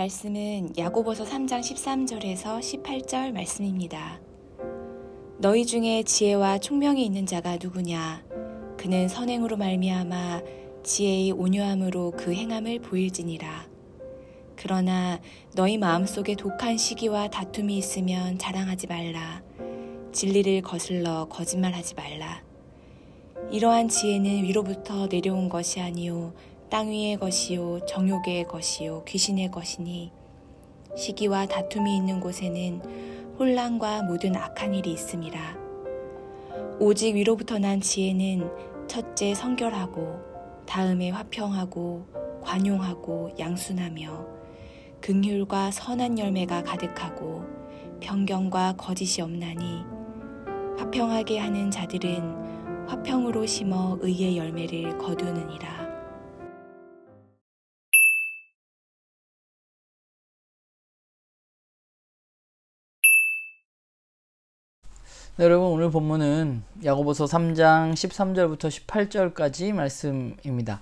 말씀은 야고보서 3장 13절에서 18절 말씀입니다. 너희 중에 지혜와 총명이 있는 자가 누구냐? 그는 선행으로 말미암아 지혜의 온유함으로 그 행함을 보일지니라. 그러나 너희 마음속에 독한 시기와 다툼이 있으면 자랑하지 말라. 진리를 거슬러 거짓말하지 말라. 이러한 지혜는 위로부터 내려온 것이 아니요 땅 위의 것이요 정욕의 것이요 귀신의 것이니 시기와 다툼이 있는 곳에는 혼란과 모든 악한 일이 있음이라. 오직 위로부터 난 지혜는 첫째 성결하고 다음에 화평하고 관용하고 양순하며 긍휼과 선한 열매가 가득하고 편견과 거짓이 없나니 화평하게 하는 자들은 화평으로 심어 의의 열매를 거두느니라. 네, 여러분, 오늘 본문은 야고보서 3장 13절부터 18절까지 말씀입니다.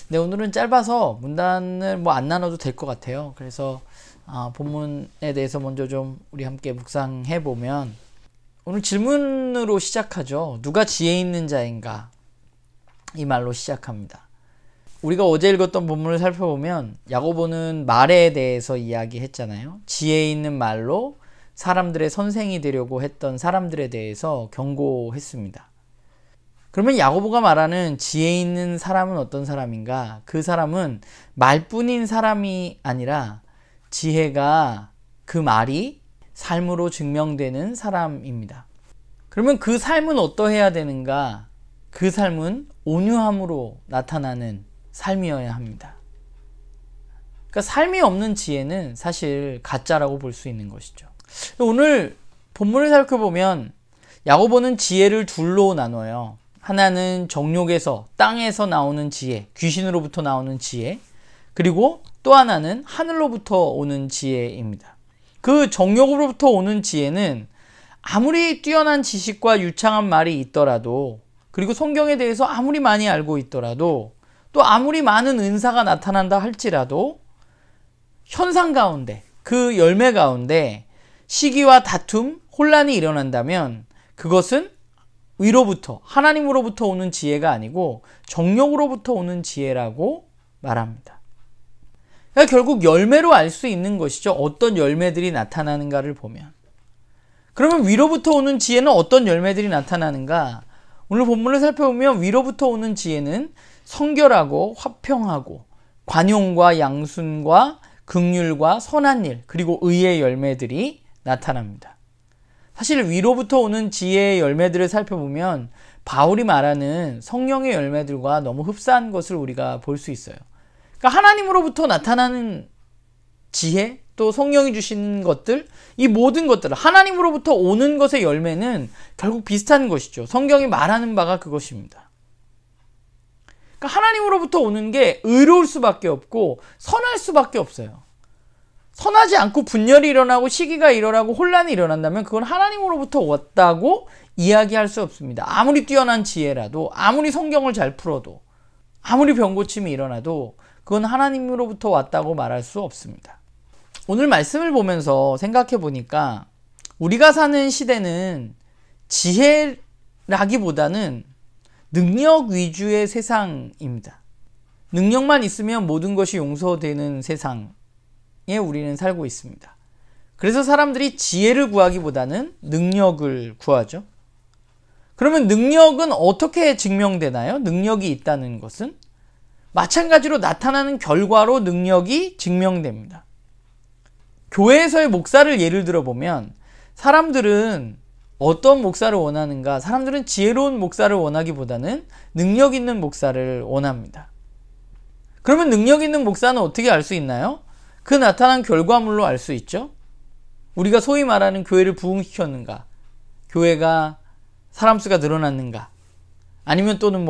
네, 오늘은 짧아서 문단을 안 나눠도 될 것 같아요. 그래서 본문에 대해서 먼저 좀 우리 함께 묵상해 보면, 오늘 질문으로 시작하죠. 누가 지혜 있는 자인가? 이 말로 시작합니다. 우리가 어제 읽었던 본문을 살펴보면 야고보는 말에 대해서 이야기했잖아요. 지혜 있는 말로 사람들의 선생이 되려고 했던 사람들에 대해서 경고했습니다. 그러면 야고보가 말하는 지혜 있는 사람은 어떤 사람인가? 그 사람은 말뿐인 사람이 아니라 지혜가 그 말이 삶으로 증명되는 사람입니다. 그러면 그 삶은 어떠해야 되는가? 그 삶은 온유함으로 나타나는 삶이어야 합니다. 그러니까 삶이 없는 지혜는 사실 가짜라고 볼 수 있는 것이죠. 오늘 본문을 살펴보면 야고보는 지혜를 둘로 나눠요. 하나는 정욕에서, 땅에서 나오는 지혜, 귀신으로부터 나오는 지혜, 그리고 또 하나는 하늘로부터 오는 지혜입니다. 그 정욕으로부터 오는 지혜는 아무리 뛰어난 지식과 유창한 말이 있더라도, 그리고 성경에 대해서 아무리 많이 알고 있더라도, 또 아무리 많은 은사가 나타난다 할지라도 현상 가운데, 그 열매 가운데 시기와 다툼, 혼란이 일어난다면 그것은 위로부터, 하나님으로부터 오는 지혜가 아니고 정욕으로부터 오는 지혜라고 말합니다. 그러니까 결국 열매로 알 수 있는 것이죠. 어떤 열매들이 나타나는가를 보면. 그러면 위로부터 오는 지혜는 어떤 열매들이 나타나는가? 오늘 본문을 살펴보면 위로부터 오는 지혜는 성결하고 화평하고 관용과 양순과 긍휼과 선한 일, 그리고 의의 열매들이 나타납니다. 사실 위로부터 오는 지혜의 열매들을 살펴보면 바울이 말하는 성령의 열매들과 너무 흡사한 것을 우리가 볼 수 있어요. 그러니까 하나님으로부터 나타나는 지혜, 또 성령이 주신 것들, 이 모든 것들, 하나님으로부터 오는 것의 열매는 결국 비슷한 것이죠. 성경이 말하는 바가 그것입니다. 그러니까 하나님으로부터 오는 게 의로울 수밖에 없고 선할 수밖에 없어요. 선하지 않고 분열이 일어나고 시기가 일어나고 혼란이 일어난다면 그건 하나님으로부터 왔다고 이야기할 수 없습니다. 아무리 뛰어난 지혜라도, 아무리 성경을 잘 풀어도, 아무리 병고침이 일어나도 그건 하나님으로부터 왔다고 말할 수 없습니다. 오늘 말씀을 보면서 생각해 보니까 우리가 사는 시대는 지혜라기보다는 능력 위주의 세상입니다. 능력만 있으면 모든 것이 용서되는 세상에 우리는 살고 있습니다. 그래서 사람들이 지혜를 구하기보다는 능력을 구하죠. 그러면 능력은 어떻게 증명되나요? 능력이 있다는 것은 마찬가지로 나타나는 결과로 능력이 증명됩니다. 교회에서의 목사를 예를 들어보면 사람들은 어떤 목사를 원하는가? 사람들은 지혜로운 목사를 원하기보다는 능력 있는 목사를 원합니다. 그러면 능력 있는 목사는 어떻게 알 수 있나요? 그 나타난 결과물로 알 수 있죠. 우리가 소위 말하는 교회를 부흥시켰는가? 교회가 사람 수가 늘어났는가? 아니면 또는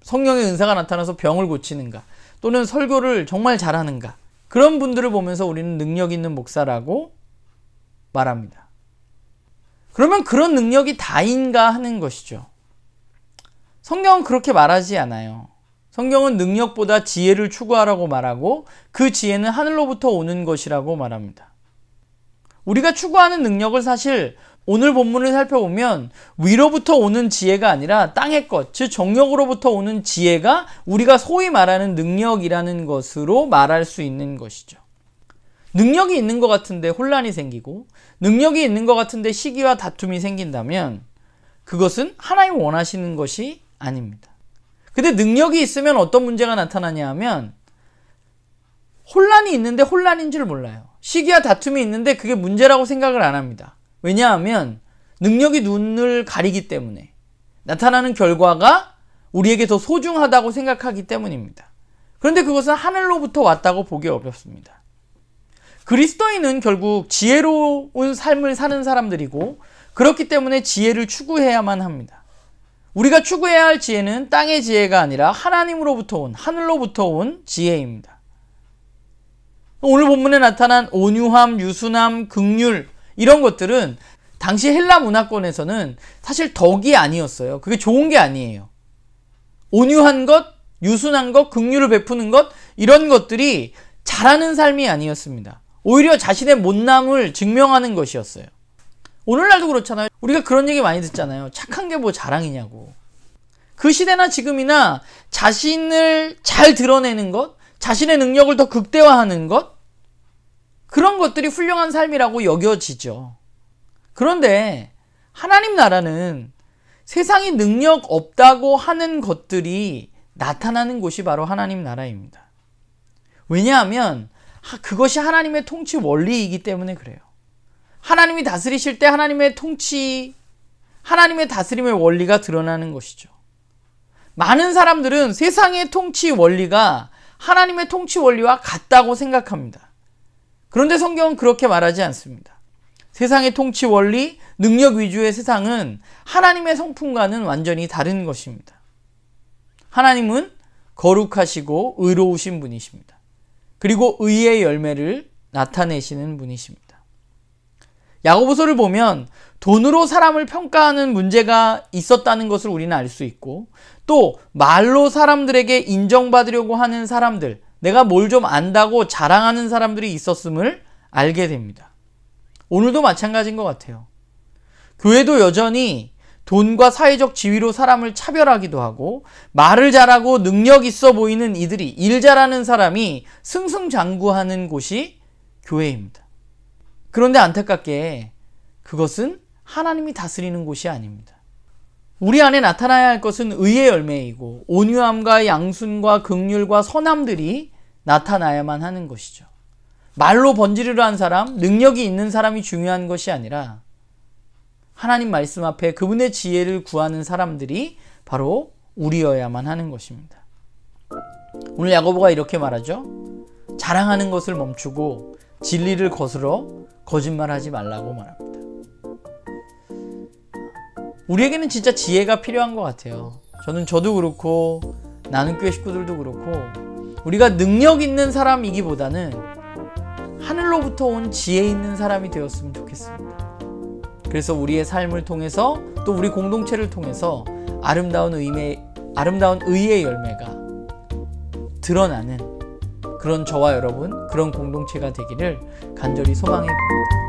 성령의 은사가 나타나서 병을 고치는가? 또는 설교를 정말 잘하는가? 그런 분들을 보면서 우리는 능력 있는 목사라고 말합니다. 그러면 그런 능력이 다인가 하는 것이죠. 성경은 그렇게 말하지 않아요. 성경은 능력보다 지혜를 추구하라고 말하고 그 지혜는 하늘로부터 오는 것이라고 말합니다. 우리가 추구하는 능력을 사실 오늘 본문을 살펴보면 위로부터 오는 지혜가 아니라 땅의 것, 즉 정력으로부터 오는 지혜가 우리가 소위 말하는 능력이라는 것으로 말할 수 있는 것이죠. 능력이 있는 것 같은데 혼란이 생기고 능력이 있는 것 같은데 시기와 다툼이 생긴다면 그것은 하나님 원하시는 것이 아닙니다. 근데 능력이 있으면 어떤 문제가 나타나냐 하면 혼란이 있는데 혼란인 줄 몰라요. 시기와 다툼이 있는데 그게 문제라고 생각을 안 합니다. 왜냐하면 능력이 눈을 가리기 때문에 나타나는 결과가 우리에게 더 소중하다고 생각하기 때문입니다. 그런데 그것은 하늘로부터 왔다고 보기 어렵습니다. 그리스도인은 결국 지혜로운 삶을 사는 사람들이고 그렇기 때문에 지혜를 추구해야만 합니다. 우리가 추구해야 할 지혜는 땅의 지혜가 아니라 하나님으로부터 온, 하늘로부터 온 지혜입니다. 오늘 본문에 나타난 온유함, 유순함, 긍휼 이런 것들은 당시 헬라 문화권에서는 사실 덕이 아니었어요. 그게 좋은 게 아니에요. 온유한 것, 유순한 것, 긍휼을 베푸는 것 이런 것들이 잘하는 삶이 아니었습니다. 오히려 자신의 못남을 증명하는 것이었어요. 오늘날도 그렇잖아요. 우리가 그런 얘기 많이 듣잖아요. 착한 게 뭐 자랑이냐고. 그 시대나 지금이나 자신을 잘 드러내는 것, 자신의 능력을 더 극대화하는 것, 그런 것들이 훌륭한 삶이라고 여겨지죠. 그런데 하나님 나라는 세상이 능력 없다고 하는 것들이 나타나는 곳이 바로 하나님 나라입니다. 왜냐하면 그것이 하나님의 통치 원리이기 때문에 그래요. 하나님이 다스리실 때 하나님의 통치, 하나님의 다스림의 원리가 드러나는 것이죠. 많은 사람들은 세상의 통치 원리가 하나님의 통치 원리와 같다고 생각합니다. 그런데 성경은 그렇게 말하지 않습니다. 세상의 통치 원리, 능력 위주의 세상은 하나님의 성품과는 완전히 다른 것입니다. 하나님은 거룩하시고 의로우신 분이십니다. 그리고 의의 열매를 나타내시는 분이십니다. 야고보서를 보면 돈으로 사람을 평가하는 문제가 있었다는 것을 우리는 알 수 있고 또 말로 사람들에게 인정받으려고 하는 사람들, 내가 뭘 좀 안다고 자랑하는 사람들이 있었음을 알게 됩니다. 오늘도 마찬가지인 것 같아요. 교회도 여전히 돈과 사회적 지위로 사람을 차별하기도 하고 말을 잘하고 능력 있어 보이는 이들이, 일 잘하는 사람이 승승장구하는 곳이 교회입니다. 그런데 안타깝게 그것은 하나님이 다스리는 곳이 아닙니다. 우리 안에 나타나야 할 것은 의의 열매이고 온유함과 양순과 긍휼과 선함들이 나타나야만 하는 것이죠. 말로 번지르르 한 사람, 능력이 있는 사람이 중요한 것이 아니라 하나님 말씀 앞에 그분의 지혜를 구하는 사람들이 바로 우리여야만 하는 것입니다. 오늘 야고보가 이렇게 말하죠. 자랑하는 것을 멈추고 진리를 거스러 거짓말하지 말라고 말합니다. 우리에게는 진짜 지혜가 필요한 것 같아요. 저도 그렇고 나눔교회 식구들도 그렇고 우리가 능력 있는 사람이기보다는 하늘로부터 온 지혜 있는 사람이 되었으면 좋겠습니다. 그래서 우리의 삶을 통해서 또 우리 공동체를 통해서 아름다운 의의 열매가 드러나는 그런 저와 여러분, 그런 공동체가 되기를 간절히 소망해 봅니다.